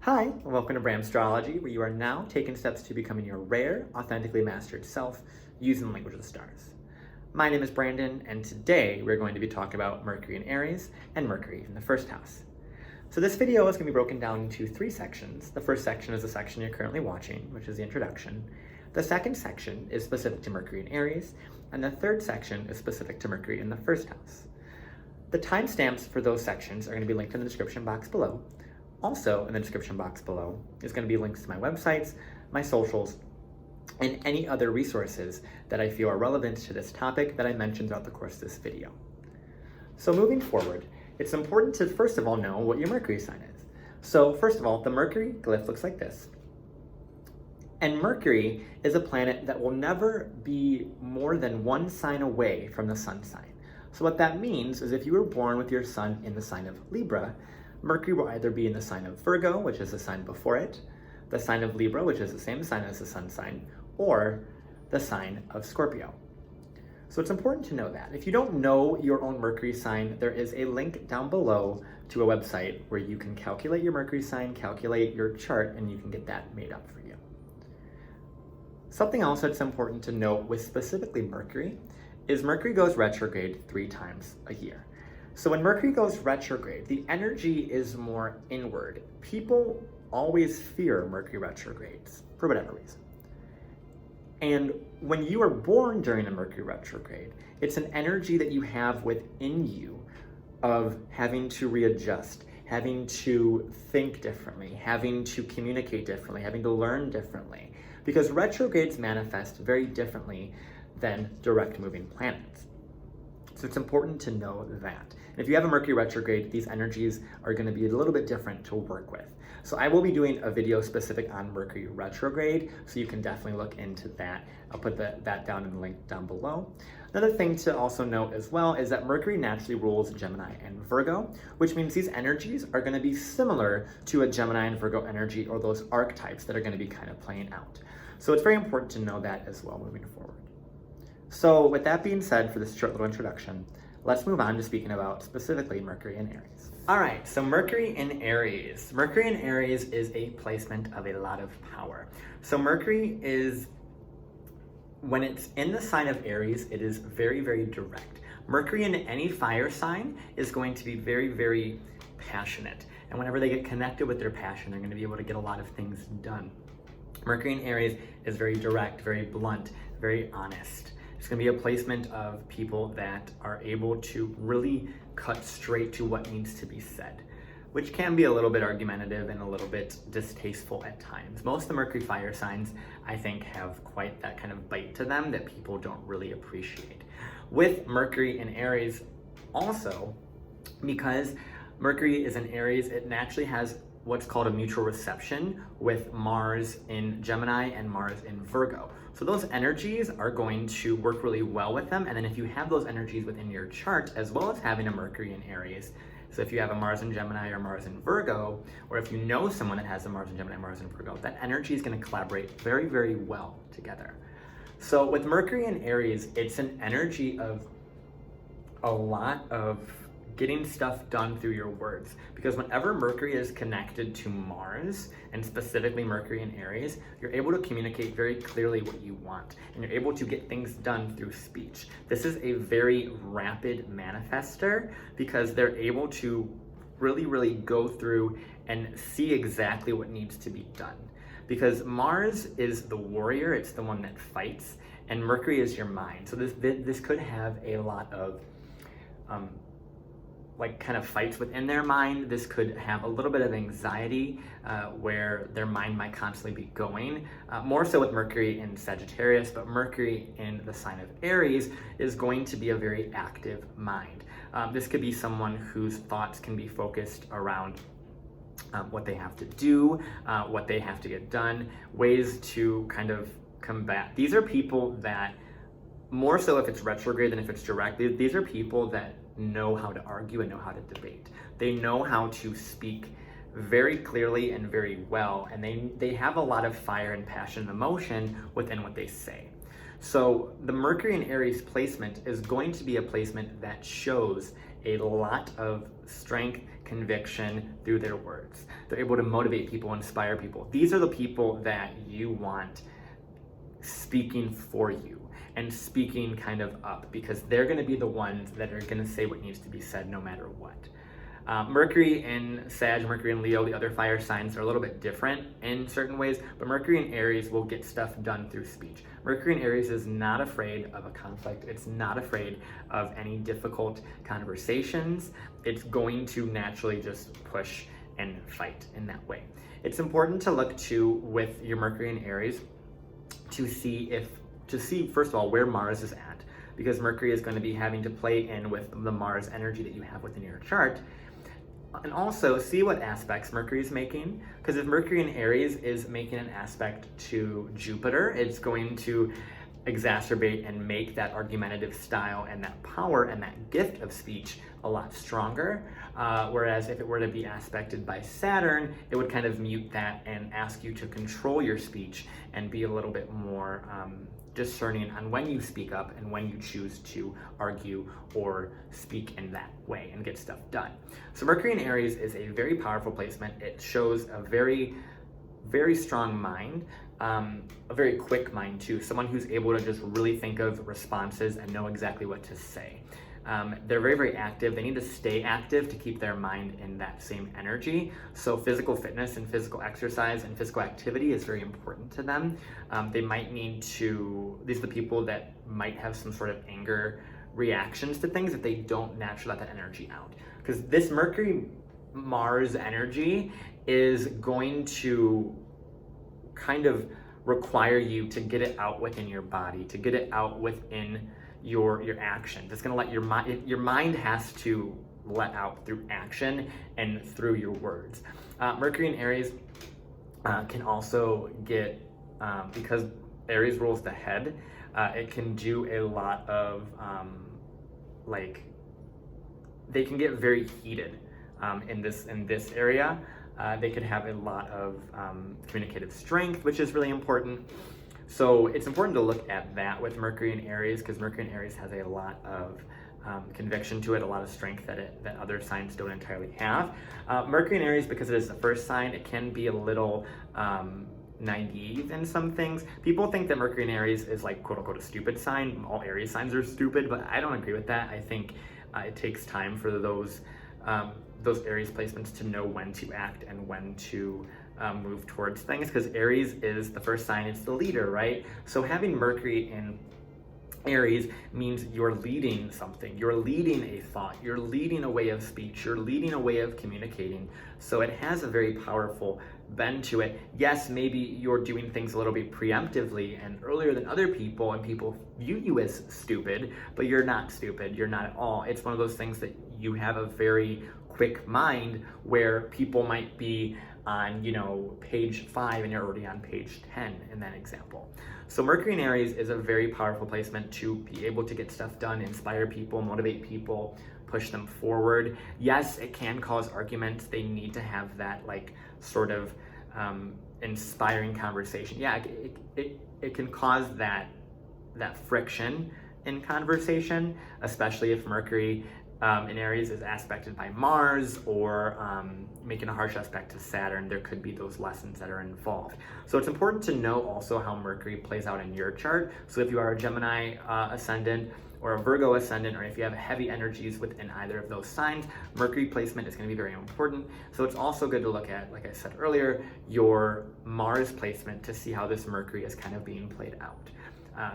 Hi, and welcome to Astrology, where you are now taking steps to becoming your rare, authentically mastered self using the language of the stars. My name is Brandon, and today we're going to be talking about Mercury in Aries and Mercury in the first house. So this video is going to be broken down into three sections. The first section is the section you're currently watching, which is the introduction. The second section is specific to Mercury in Aries, and the third section is specific to Mercury in the first house. The timestamps for those sections are going to be linked in the description box below. Also, in the description box below is going to be links to my websites, my socials, and any other resources that I feel are relevant to this topic that I mentioned throughout the course of this video. So moving forward, it's important to first of all know what your Mercury sign is. So first of all, the Mercury glyph looks like this. And Mercury is a planet that will never be more than one sign away from the sun sign. So what that means is if you were born with your sun in the sign of Libra, Mercury will either be in the sign of Virgo, which is the sign before it, the sign of Libra, which is the same sign as the sun sign, or the sign of Scorpio. So it's important to know that. If you don't know your own Mercury sign, there is a link down below to a website where you can calculate your Mercury sign, calculate your chart, and you can get that made up for you. Something else that's important to note with specifically Mercury is Mercury goes retrograde 3 times a year. So when Mercury goes retrograde, the energy is more inward. People always fear Mercury retrogrades for whatever reason. And when you are born during a Mercury retrograde, it's an energy that you have within you of having to readjust, having to think differently, having to communicate differently, having to learn differently, because retrogrades manifest very differently than direct moving planets. So it's important to know that. And if you have a Mercury retrograde, these energies are going to be a little bit different to work with. So I will be doing a video specific on Mercury retrograde, so you can definitely look into that. I'll put that down in the link down below. Another thing to also note as well is that Mercury naturally rules Gemini and Virgo, which means these energies are going to be similar to a Gemini and Virgo energy, or those archetypes that are going to be kind of playing out. So it's very important to know that as well moving forward. So with that being said, for this short little introduction, let's move on to speaking about specifically Mercury in Aries. All right, so Mercury in Aries. Mercury in Aries is a placement of a lot of power. So Mercury is, when it's in the sign of Aries, it is very, very direct. Mercury in any fire sign is going to be very, very passionate. And whenever they get connected with their passion, they're going to be able to get a lot of things done. Mercury in Aries is very direct, very blunt, very honest. It's going to be a placement of people that are able to really cut straight to what needs to be said, which can be a little bit argumentative and a little bit distasteful at times. Most of the Mercury fire signs, I think, have quite that kind of bite to them that people don't really appreciate. With Mercury in Aries also, because Mercury is in Aries, it naturally has what's called a mutual reception with Mars in Gemini and Mars in Virgo. So those energies are going to work really well with them. And then if you have those energies within your chart, as well as having a Mercury in Aries, so if you have a Mars in Gemini or Mars in Virgo, or if you know someone that has a Mars in Gemini, Mars in Virgo, that energy is going to collaborate very, very well together. So with Mercury in Aries, it's an energy of a lot of getting stuff done through your words, because whenever Mercury is connected to Mars, and specifically Mercury in Aries, you're able to communicate very clearly what you want, and you're able to get things done through speech. This is a very rapid manifester because they're able to really, really go through and see exactly what needs to be done. Because Mars is the warrior, it's the one that fights, and Mercury is your mind. So this could have a lot of kind of fights within their mind. This could have a little bit of anxiety where their mind might constantly be going. More so with Mercury in Sagittarius, but Mercury in the sign of Aries is going to be a very active mind. This could be someone whose thoughts can be focused around what they have to do, what they have to get done, ways to kind of combat. These are people that, more so if it's retrograde than if it's direct, these are people that know how to argue and know how to debate. They know how to speak very clearly and very well, and they have a lot of fire and passion and emotion within what they say. So the Mercury in Aries placement is going to be a placement that shows a lot of strength, conviction through their words. They're able to motivate people, inspire people. These are the people that you want speaking for you and speaking kind of up, because they're going to be the ones that are going to say what needs to be said no matter what. Mercury in Sag, Mercury in Leo, the other fire signs are a little bit different in certain ways, but Mercury in Aries will get stuff done through speech. Mercury in Aries is not afraid of a conflict. It's not afraid of any difficult conversations. It's going to naturally just push and fight in that way. It's important to look to with your Mercury in Aries to see first of all where Mars is at, because Mercury is going to be having to play in with the Mars energy that you have within your chart. And also see what aspects Mercury is making, because if Mercury in Aries is making an aspect to Jupiter, it's going to exacerbate and make that argumentative style and that power and that gift of speech a lot stronger. Whereas if it were to be aspected by Saturn, it would kind of mute that and ask you to control your speech and be a little bit more discerning on when you speak up and when you choose to argue or speak in that way and get stuff done. So Mercury in Aries is a very powerful placement. It shows a very, very strong mind, a very quick mind too, someone who's able to just really think of responses and know exactly what to say. They're very, very active. They need to stay active to keep their mind in that same energy. So physical fitness and physical exercise and physical activity is very important to them. They might need to, these are the people that might have some sort of anger reactions to things if they don't naturally let that energy out. Because this Mercury-Mars energy is going to kind of require you to get it out within your body, to get it out within your actions. It's going to let your mind has to let out through action and through your words. Mercury in Aries can also get, because Aries rules the head, it can do a lot of they can get very heated in this area. They could have a lot of communicative strength, which is really important. So it's important to look at that with Mercury in Aries, because Mercury in Aries has a lot of conviction to it, a lot of strength that other signs don't entirely have. Mercury in Aries, because it is the first sign, it can be a little naive in some things. People think that Mercury in Aries is like quote unquote a stupid sign. All Aries signs are stupid, but I don't agree with that. I think it takes time for those Aries placements to know when to act and when to move towards things, because Aries is the first sign, it's the leader, right? So having Mercury in Aries means you're leading something, you're leading a thought, you're leading a way of speech, you're leading a way of communicating. So it has a very powerful bend to it. Yes, maybe you're doing things a little bit preemptively and earlier than other people, and people view you as stupid, but you're not stupid, you're not at all. It's one of those things that you have a very quick mind where people might be on, page 5 and you're already on page 10 in that example. So Mercury in Aries is a very powerful placement to be able to get stuff done, inspire people, motivate people, push them forward. Yes, it can cause arguments. They need to have that sort of inspiring conversation. Yeah, it can cause that friction in conversation, especially if Mercury in Aries is aspected by Mars or making a harsh aspect to Saturn. There could be those lessons that are involved. So it's important to know also how Mercury plays out in your chart. So if you are a Gemini ascendant or a Virgo ascendant, or if you have heavy energies within either of those signs, Mercury placement is going to be very important. So it's also good to look at, like I said earlier, your Mars placement to see how this Mercury is kind of being played out.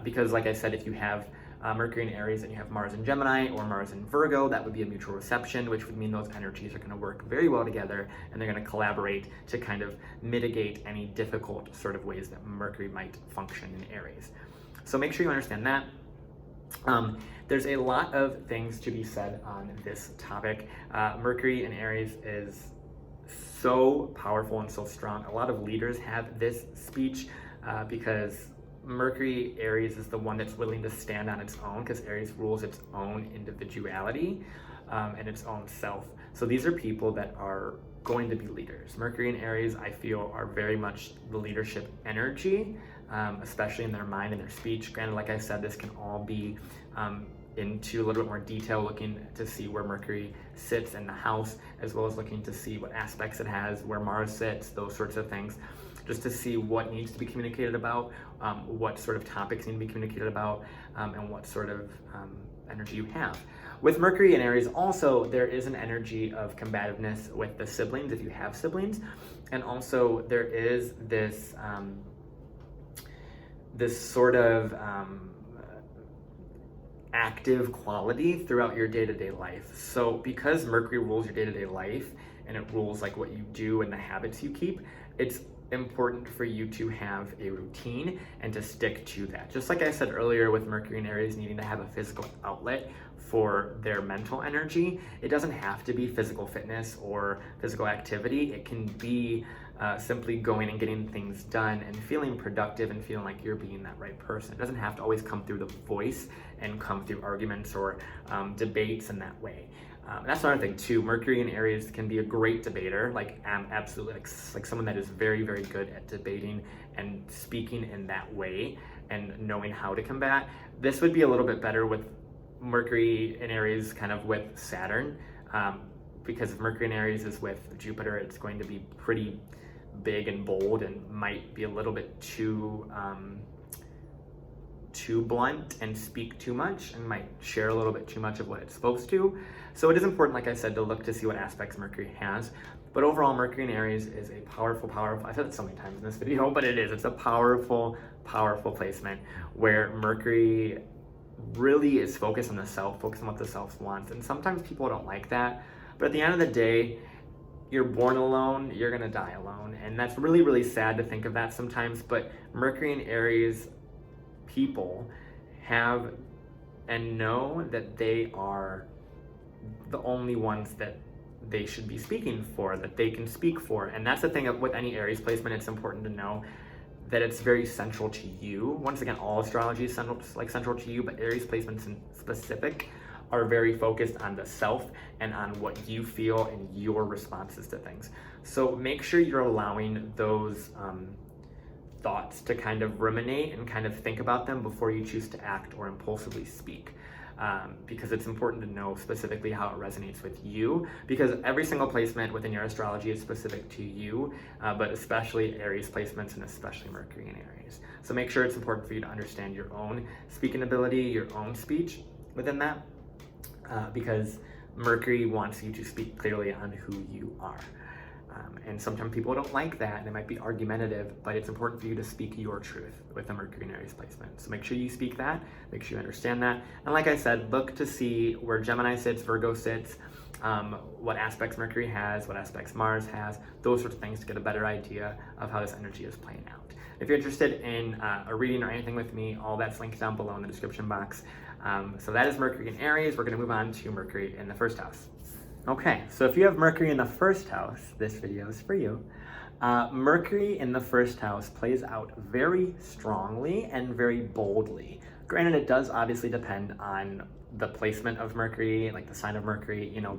Because like I said, if you have Mercury in Aries and you have Mars in Gemini or Mars in Virgo, that would be a mutual reception, which would mean those energies are going to work very well together, and they're going to collaborate to kind of mitigate any difficult sort of ways that Mercury might function in Aries. So make sure you understand that. There's a lot of things to be said on this topic. Mercury in Aries is so powerful and so strong. A lot of leaders have this speech because Mercury Aries is the one that's willing to stand on its own, because Aries rules its own individuality and its own self. So these are people that are going to be leaders. Mercury and Aries, I feel, are very much the leadership energy, especially in their mind and their speech. Granted, like I said, this can all be into a little bit more detail, looking to see where Mercury sits in the house, as well as looking to see what aspects it has, where Mars sits, those sorts of things, just to see what needs to be communicated about, what sort of topics need to be communicated about, and what sort of energy you have. With Mercury in Aries also, there is an energy of combativeness with the siblings, if you have siblings, and also there is this this sort of active quality throughout your day-to-day life. So because Mercury rules your day-to-day life and it rules like what you do and the habits you keep, it's important for you to have a routine and to stick to that. Just like I said earlier, with Mercury and Aries needing to have a physical outlet for their mental energy, it doesn't have to be physical fitness or physical activity. It can be simply going and getting things done and feeling productive and feeling like you're being that right person. It doesn't have to always come through the voice and come through arguments or debates in that way. That's another thing too. Mercury in Aries can be a great debater, like absolutely, like someone that is very, very good at debating and speaking in that way and knowing how to combat. This would be a little bit better with Mercury in Aries kind of with Saturn, because if Mercury in Aries is with Jupiter, it's going to be pretty big and bold and might be a little bit too blunt and speak too much and might share a little bit too much of what it's supposed to. So it is important, like I said, to look to see what aspects Mercury has. But overall, Mercury in Aries is a powerful, I've said it so many times in this video, but it's a powerful placement where Mercury really is focused on the self, focused on what the self wants. And sometimes people don't like that. But at the end of the day, you're born alone, you're gonna die alone. And that's really, really sad to think of that sometimes. But Mercury in Aries people have and know that they are the only ones that they should be speaking for, that they can speak for. And that's the thing with any Aries placement. It's important to know that it's very central to you. Once again, all astrology is central to you, but Aries placements in specific are very focused on the self and on what you feel and your responses to things. So make sure you're allowing those thoughts to kind of ruminate and kind of think about them before you choose to act or impulsively speak. Because it's important to know specifically how it resonates with you, because every single placement within your astrology is specific to you, but especially Aries placements and especially Mercury in Aries. So make sure it's important for you to understand your own speaking ability, your own speech within that, because Mercury wants you to speak clearly on who you are. And sometimes people don't like that and it might be argumentative, but it's important for you to speak your truth with a Mercury in Aries placement. So make sure you speak that, make sure you understand that. And like I said, look to see where Gemini sits, Virgo sits, what aspects Mercury has, what aspects Mars has, those sorts of things to get a better idea of how this energy is playing out. If you're interested in a reading or anything with me, all that's linked down below in the description box. So that is Mercury in Aries. We're gonna move on to Mercury in the first house. Okay, so if you have Mercury in the first house, this video is for you. Mercury in the first house plays out very strongly and very boldly. Granted, it does obviously depend on the placement of Mercury, like the sign of Mercury, you know,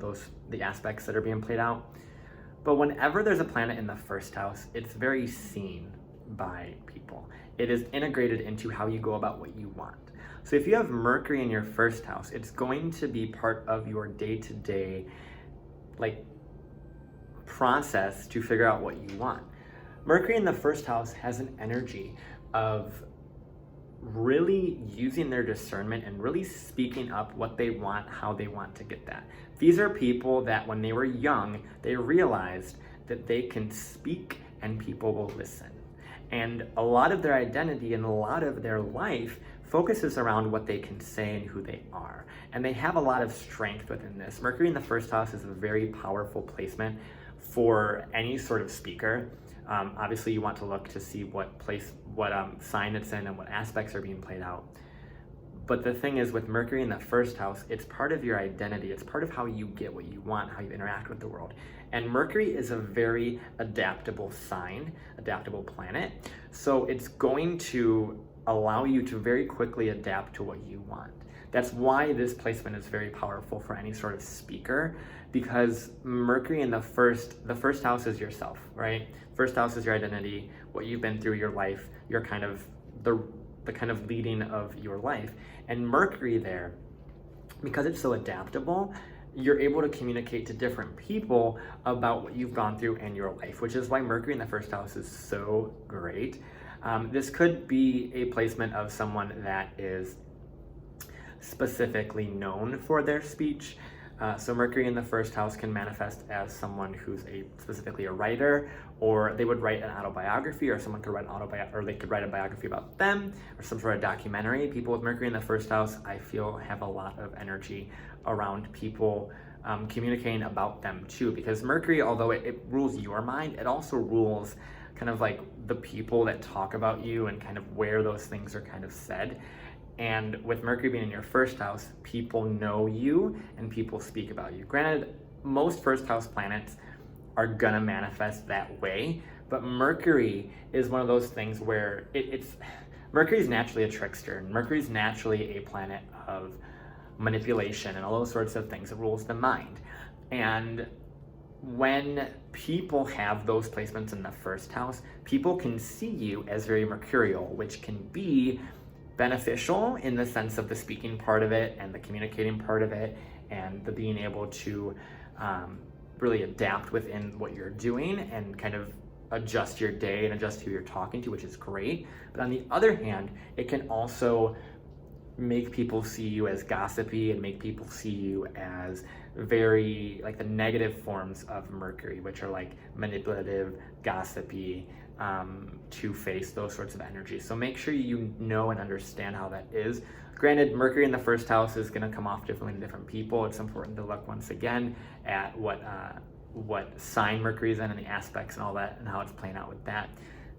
the aspects that are being played out. But whenever there's a planet in the first house, it's very seen by people. It is integrated into how you go about what you want. So if you have Mercury in your first house, it's going to be part of your day-to-day process to figure out what you want. Mercury in the first house has an energy of really using their discernment and really speaking up what they want, how they want to get that. These are people that when they were young, they realized that they can speak and people will listen. And a lot of their identity and a lot of their life focuses around what they can say and who they are. And they have a lot of strength within this. Mercury in the first house is a very powerful placement for any sort of speaker. Obviously, you want to look to see what sign it's in and what aspects are being played out. But the thing is, with Mercury in the first house, it's part of your identity. It's part of how you get what you want, how you interact with the world. And Mercury is a very adaptable sign, adaptable planet. So it's going to allow you to very quickly adapt to what you want. That's why this placement is very powerful for any sort of speaker, because Mercury in the first house is yourself, right? First house is your identity, what you've been through, your life, your kind of the kind of leading of your life. And Mercury there because it's so adaptable, you're able to communicate to different people about what you've gone through in your life, which is why Mercury in the first house is so great. This could be a placement of someone that is specifically known for their speech. So Mercury in the first house can manifest as someone who's specifically a writer, or they would write an autobiography, or someone could write or they could write a biography about them, or some sort of documentary. People with Mercury in the first house, I feel, have a lot of energy around people communicating about them too, because Mercury, although it rules your mind, it also rules kind of like the people that talk about you and kind of where those things are kind of said. And with Mercury being in your first house, people know you and people speak about you. Granted, most first house planets are gonna manifest that way, but Mercury is one of those things where Mercury's naturally a trickster, and Mercury's naturally a planet of manipulation and all those sorts of things. It rules the mind. And when people have those placements in the first house, people can see you as very mercurial, which can be beneficial in the sense of the speaking part of it and the communicating part of it and the being able to really adapt within what you're doing and kind of adjust your day and adjust who you're talking to, which is great. But on the other hand, it can also make people see you as gossipy and make people see you as very like the negative forms of Mercury, which are like manipulative, gossipy, two-faced, those sorts of energies. So make sure you know and understand how that is. Granted, Mercury in the first house is going to come off differently to different people. It's important to look once again at what sign Mercury is in and the aspects and all that and how it's playing out with that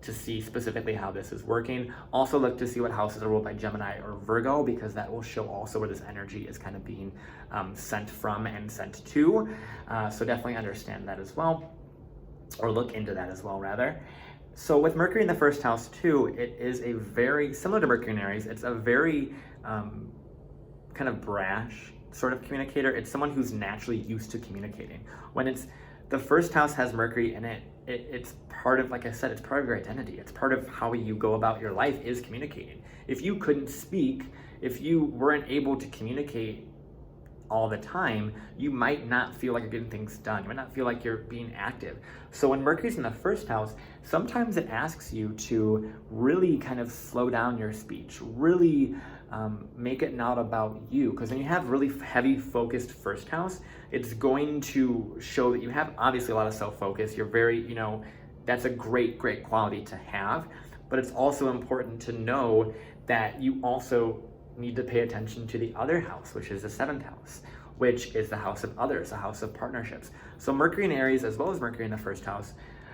to see specifically how this is working. Also look to see what houses are ruled by Gemini or Virgo, because that will show also where this energy is kind of being sent from and sent to. So definitely understand that as well, or look into that as well rather. So with Mercury in the first house too, it is a very, similar to Mercury in Aries, it's a very kind of brash sort of communicator. It's someone who's naturally used to communicating. When the first house has Mercury in it, it's part of, like I said, it's part of your identity. It's part of how you go about your life is communicating. If you couldn't speak, if you weren't able to communicate all the time, you might not feel like you're getting things done. You might not feel like you're being active. So when Mercury's in the first house, sometimes it asks you to really kind of slow down your speech, really make it not about you. Because when you have really heavy focused first house, it's going to show that you have obviously a lot of self-focus. You're very, that's a great quality to have. But it's also important to know that you also need to pay attention to the other house, which is the seventh house, which is the house of others, the house of partnerships. So Mercury in Aries, as well as Mercury in the first house,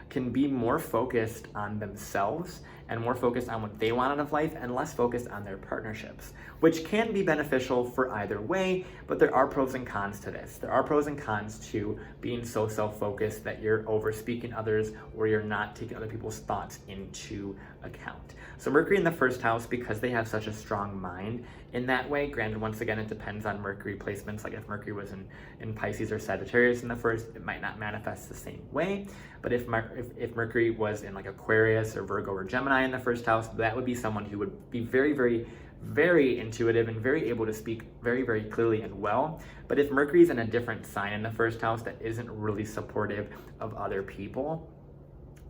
can be more focused on themselves and more focused on what they want out of life and less focused on their partnerships, which can be beneficial for either way, but there are pros and cons to this. There are pros and cons to being so self-focused that you're over-speaking others or you're not taking other people's thoughts into account. So Mercury in the first house, because they have such a strong mind in that way, granted, once again, it depends on Mercury placements. Like if Mercury was in Pisces or Sagittarius in the first, it might not manifest the same way. But if Mercury was in like Aquarius or Virgo or Gemini in the first house, that would be someone who would be very intuitive and very able to speak very clearly and well. But if Mercury's in a different sign in the first house that isn't really supportive of other people,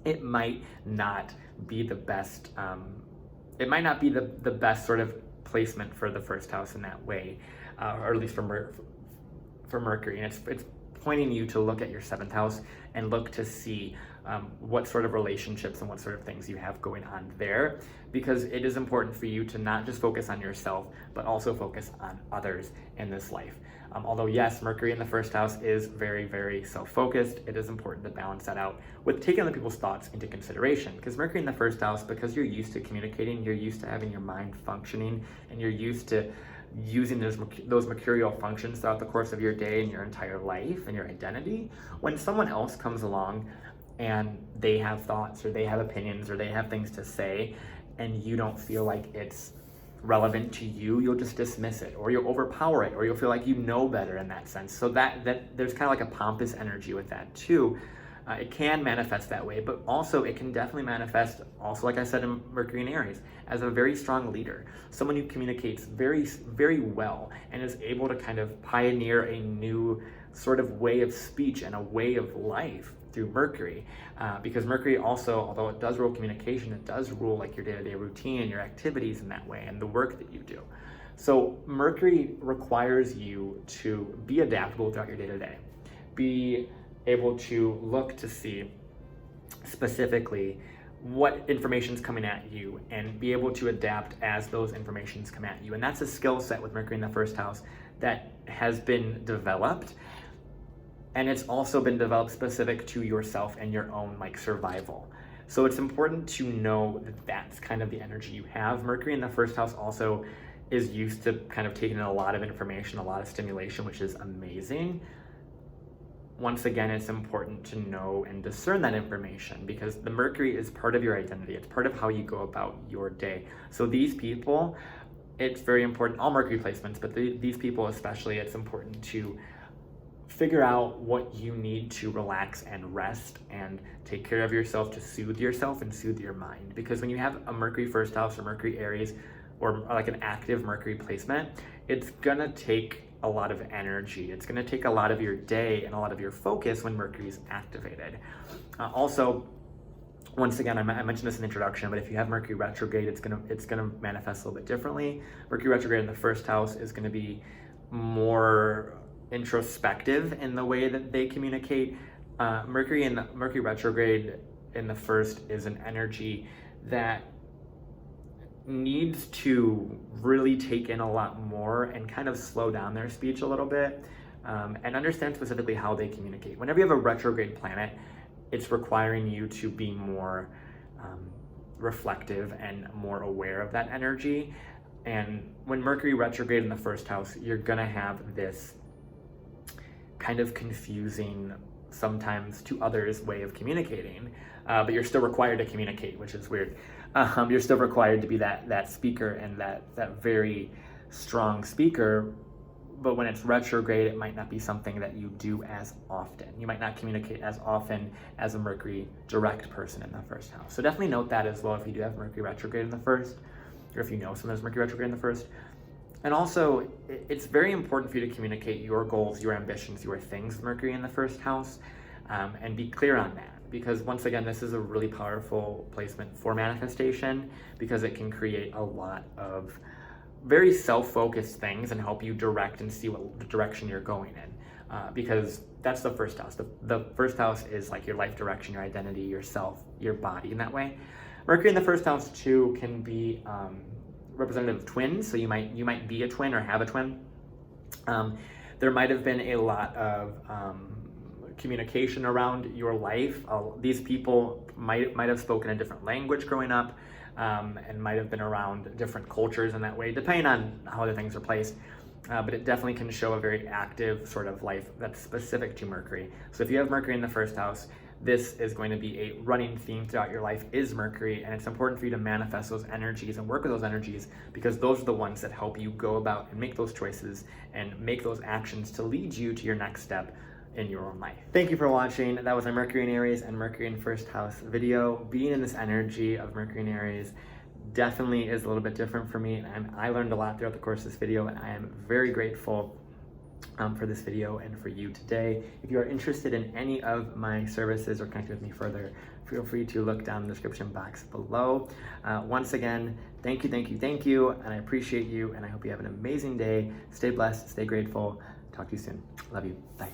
it might not be the best. It might not be the best sort of placement for the first house in that way, or at least for Mercury. And it's pointing you to look at your seventh house and look to see what sort of relationships and what sort of things you have going on there, because it is important for you to not just focus on yourself, but also focus on others in this life. Although yes, Mercury in the first house is very self-focused, it is important to balance that out with taking other people's thoughts into consideration, because Mercury in the first house, because you're used to communicating, you're used to having your mind functioning, and you're used to using those mercurial functions throughout the course of your day and your entire life and your identity. When someone else comes along and they have thoughts or they have opinions or they have things to say and you don't feel like it's relevant to you, you'll just dismiss it, or you'll overpower it, or you'll feel like you know better in that sense. So that there's kind of like a pompous energy with that too. It can manifest that way, but also it can definitely manifest, also like I said in Mercury and Aries, as a very strong leader, someone who communicates very, very well and is able to kind of pioneer a new sort of way of speech and a way of life through Mercury. Because Mercury also, although it does rule communication, it does rule like your day-to-day routine and your activities in that way and the work that you do. So Mercury requires you to be adaptable throughout your day-to-day. Be able to look to see specifically what information's coming at you and be able to adapt as those informations come at you. And that's a skill set with Mercury in the first house that has been developed. And it's also been developed specific to yourself and your own like survival. So it's important to know that that's kind of the energy you have. Mercury in the first house also is used to kind of taking in a lot of information, a lot of stimulation, which is amazing. Once again, it's important to know and discern that information because the Mercury is part of your identity. It's part of how you go about your day. So these people, it's very important, all Mercury placements, but these people especially, it's important to figure out what you need to relax and rest and take care of yourself to soothe yourself and soothe your mind. Because when you have a Mercury first house or Mercury Aries or like an active Mercury placement, it's gonna take a lot of energy. It's gonna take a lot of your day and a lot of your focus when Mercury is activated. Also, once again, I mentioned this in the introduction, but if you have Mercury retrograde, it's gonna manifest a little bit differently. Mercury retrograde in the first house is gonna be more introspective in the way that they communicate. Mercury retrograde in the first is an energy that needs to really take in a lot more and kind of slow down their speech a little bit and understand specifically how they communicate. Whenever you have a retrograde planet, it's requiring you to be more reflective and more aware of that energy. And when Mercury retrograde in the first house, you're gonna have this kind of confusing, sometimes to others, way of communicating, but you're still required to communicate, which is weird. You're still required to be that speaker and that very strong speaker, but when it's retrograde, it might not be something that you do as often. You might not communicate as often as a Mercury direct person in the first house. So definitely note that as well if you do have Mercury retrograde in the first, or if you know someone has Mercury retrograde in the first. And also, it's very important for you to communicate your goals, your ambitions, your things with Mercury in the first house, and be clear on that. Because once again, this is a really powerful placement for manifestation because it can create a lot of very self-focused things and help you direct and see what direction you're going in. Because that's the first house. The first house is like your life direction, your identity, yourself, your body in that way. Mercury in the first house too can be representative of twins, so you might be a twin or have a twin. There might have been a lot of communication around your life. These people might have spoken a different language growing up, and might have been around different cultures in that way, depending on how the things are placed. But it definitely can show a very active sort of life that's specific to Mercury. So if you have Mercury in the first house, this is going to be a running theme throughout your life is Mercury, and it's important for you to manifest those energies and work with those energies because those are the ones that help you go about and make those choices and make those actions to lead you to your next step in your own life. Thank you for watching. That was my Mercury in Aries and Mercury in first house video. Being in this energy of Mercury in Aries definitely is a little bit different for me, and I learned a lot throughout the course of this video, and I am very grateful for this video and for you today. If you are interested in any of my services or connect with me further, feel free to look down in the description box below. Once again, thank you, and I appreciate you, and I hope you have an amazing day. Stay blessed, stay grateful. Talk to you soon. Love you. Bye.